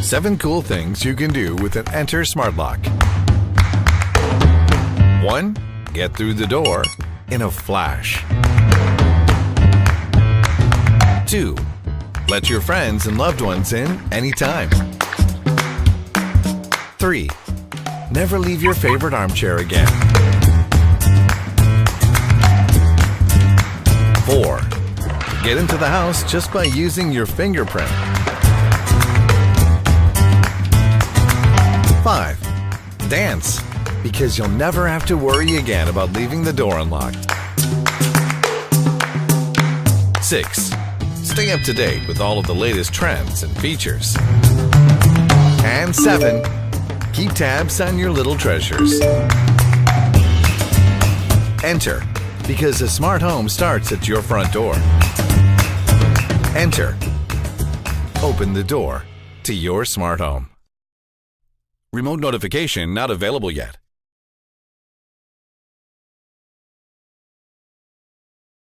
7 cool things you can do with an ENTR Smart Lock. 1. Get through the door in a flash. 2. Let your friends and loved ones in anytime. 3. Never leave your favorite armchair again. 4. Get into the house just by using your fingerprint. 5. Dance, because you'll never have to worry again about leaving the door unlocked. 6. Stay up to date with all of the latest trends and features. And 7. Keep tabs on your little treasures. ENTR, because a smart home starts at your front door. ENTR. Open the door to your smart home. Remote notification not available yet.